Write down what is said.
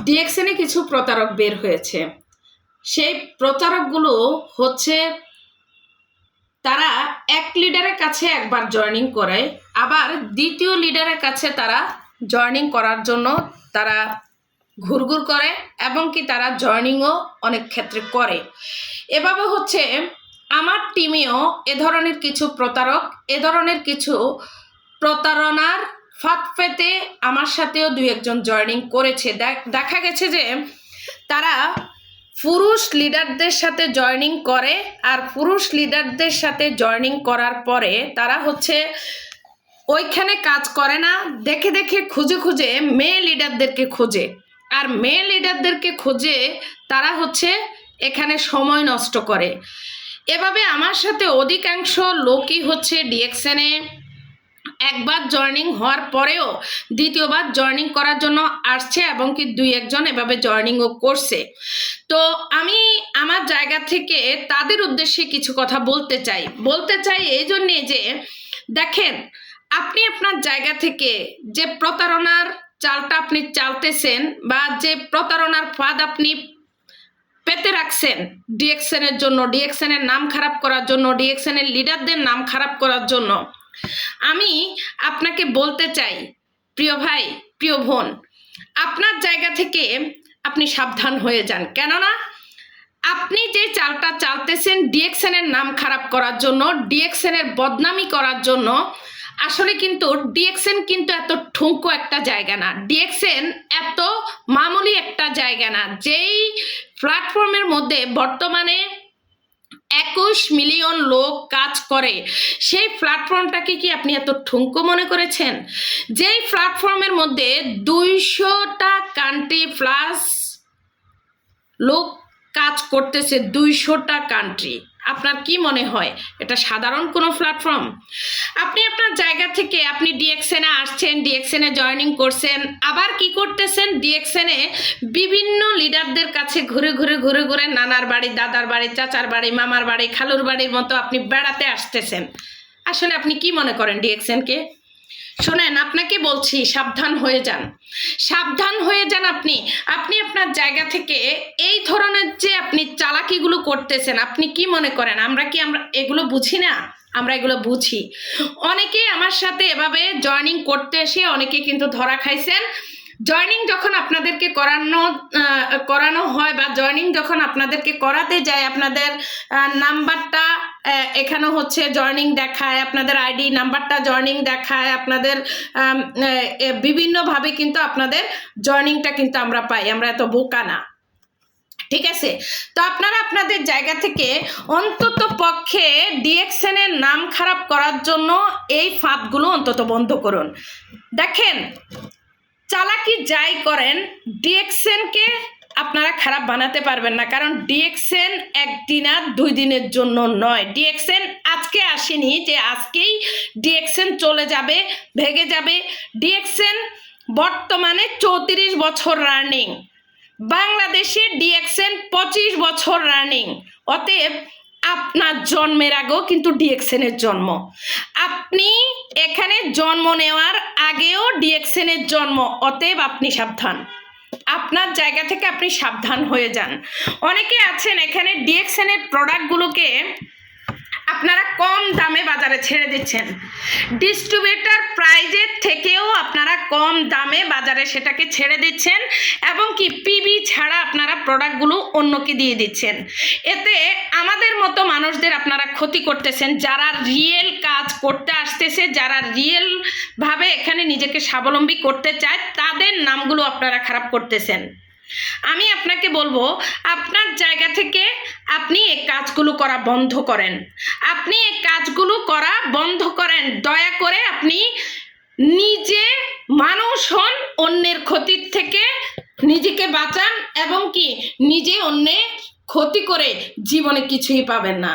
ডিএক্সএনে কিছু প্রতারক বের হয়েছে। সেই প্রতারকগুলো হচ্ছে তারা এক লিডারের কাছে একবার জয়েনিং করে, আবার দ্বিতীয় লিডারের কাছে তারা জয়েনিং করার জন্য তারা ঘুরঘুর করে এবং কি তারা জয়েনিংও অনেক ক্ষেত্রে করে। এভাবে হচ্ছে আমার টিমেও এ ধরনের কিছু প্রতারক এ ধরনের কিছু প্রতারণার ফাঁদ পেতে আমার সাথেও দুই একজন জয়েনিং করেছে। দেখা গেছে যে তারা পুরুষ লিডারদের সাথে জয়েনিং করে, আর পুরুষ লিডারদের সাথে জয়েনিং করার পরে তারা হচ্ছে ওইখানে কাজ করে না, দেখে দেখে খুঁজে খুঁজে মেয়ে লিডারদেরকে খোঁজে, আর মেয়ে লিডারদেরকে খোঁজে তারা হচ্ছে এখানে সময় নষ্ট করে। এভাবে আমার সাথে অধিকাংশ লোকই হচ্ছে ডিএক্সএনে একবার জয়েনিং হওয়ার পরেও দ্বিতীয়বার জয়েনিং করার জন্য আসছে এবং কি দুই একজন এভাবে জয়েনিংও করছে। তো আমি আমার জায়গা থেকে তাদের উদ্দেশ্যে কিছু কথা বলতে চাই এই জন্যে যে দেখেন, আপনি আপনার জায়গা থেকে যে প্রতারণার চালটা আপনি চালতেছেন বা যে প্রতারণার ফাঁদ আপনি পেতে রাখছেন ডিএক্সএনের জন্য, ডিএক্সএনের নাম খারাপ করার জন্য, ডিএক্সএনের লিডারদের নাম খারাপ করার জন্য, আমি আপনাকে বলতে চাই প্রিয় ভাই, প্রিয় বোন, আপনার জায়গা থেকে আপনি সাবধান হয়ে যান। কেননা আপনি যে চালটা চালতেছেন ডিএক্সএনের নাম খারাপ করার জন্য, ডিএক্সএনের বদনামি করার জন্য, আসলে কিন্তু ডিএক্সএন কিন্তু এত ঠুনকো একটা জায়গা না, ডিএক্সএন এত মামুলি একটা জায়গা না। যেই প্ল্যাটফর্মের মধ্যে বর্তমানে 21 মিলিয়ন লোক কাজ করে, সেই প্ল্যাটফর্মটাকে কি আপনি এত ঠুনকো মনে করেছেন? যেই প্ল্যাটফর্মের মধ্যে 200টা কান্ট্রি প্লাস লোক কাজ করতেছে, 200টা কান্ট্রি, আপনার কি মনে হয় এটা সাধারণ কোনো প্ল্যাটফর্ম? আপনি আপনার জায়গা থেকে আপনি ডিএক্সএনে আসছেন, ডিএক্সএনে জয়েনিং করছেন, আবার কি করতেছেন, ডিএক্সএনে বিভিন্ন লিডারদের কাছে ঘুরে ঘুরে নানার বাড়ি, দাদার বাড়ি, চাচার বাড়ি, মামার বাড়ি, খালুর বাড়ির মতো আপনি বেড়াতে আসতেছেন। আসলে আপনি কি মনে করেন ডিএক্সএনকে? শোনেন, আপনাকে বলছি সাবধান হয়ে যান, সাবধান হয়ে যান। আপনি আপনার জায়গা থেকে এই ধরনের যে আপনি চালাকিগুলো করতেছেন, আপনি কি মনে করেন আমরা এগুলো বুঝি না? আমরা এগুলো বুঝি। অনেকে আমার সাথে এভাবে জয়েনিং করতে এসে অনেকে কিন্তু ধরা খাইছেন। জয়েনিং যখন আপনাদেরকে করানো হয় বা জয়েনিং যখন আপনাদেরকে করাতে যায়, আপনাদের নাম্বারটা এখানে হচ্ছে জয়েনিং দেখায়, আপনাদের আইডি নাম্বারটা জয়েনিং দেখায়, আপনাদের বিভিন্নভাবে কিন্তু আপনাদের জয়েনিংটা কিন্তু আমরা পাই। আমরা এত বোকা না, ঠিক আছে? তো আপনারা আপনাদের জায়গা থেকে অন্তত পক্ষে ডিএক্সএনের নাম খারাপ করার জন্য এই ফাঁদগুলো অন্তত বন্ধ করুন। দেখেন, চালাকি যাই করেন, ডিএক্সএনকে আপনারা খারাপ বানাতে পারবেন না, কারণ ডিএক্সএন একদিন আর 2 দিনের জন্য নয়। ডিএক্সএন আজকে আসেনি যে আজকেই ডিএক্সএন চলে যাবে, ভেঙে যাবে। ডিএক্সএন বর্তমানে 34 বছর রানিং, বাংলাদেশে ডিএক্সএন 25 বছর রানিং। অতএব আপনার জন্মের আগেও কিন্তু ডিএক্সএনের জন্ম, আপনি এখানে জন্ম নেওয়ার আগেও ডিএক্সএনের জন্ম। অতএব আপনি সাবধান, আপনার জায়গা থেকে আপনি সাবধান হয়ে যান। অনেকে আছেন এখানে ডিএক্সএনের প্রোডাক্টগুলোকে আপনারা কম দামে বাজারে ছেড়ে দিচ্ছেন, ডিস্ট্রিবিউটর প্রাইজের থেকেও আপনারা কম দামে বাজারে সেটাকে ছেড়ে দিচ্ছেন, এবং কি পিবি ছাড়া আপনারা প্রোডাক্টগুলো অন্যকে দিয়ে দিচ্ছেন। এতে আমাদের মতো মানুষদের আপনারা ক্ষতি করতেছেন, যারা রিয়েল কাজ করতে আসতেছে, যারা রিয়েলভাবে এখানে নিজেকে স্বাবলম্বী করতে চায়, তাদের নামগুলো আপনারা খারাপ করতেছেন। আমি আপনাকে বলবো, আপনার জায়গা থেকে আপনি এই কাজগুলো করা বন্ধ করেন, আপনি এই কাজগুলো করা বন্ধ করেন। দয়া করে আপনি নিজে মানুষ হন, অন্যের ক্ষতির থেকে নিজেকে বাঁচান, এবং কি নিজে অন্যের ক্ষতি করে জীবনে কিছুই পাবেন না।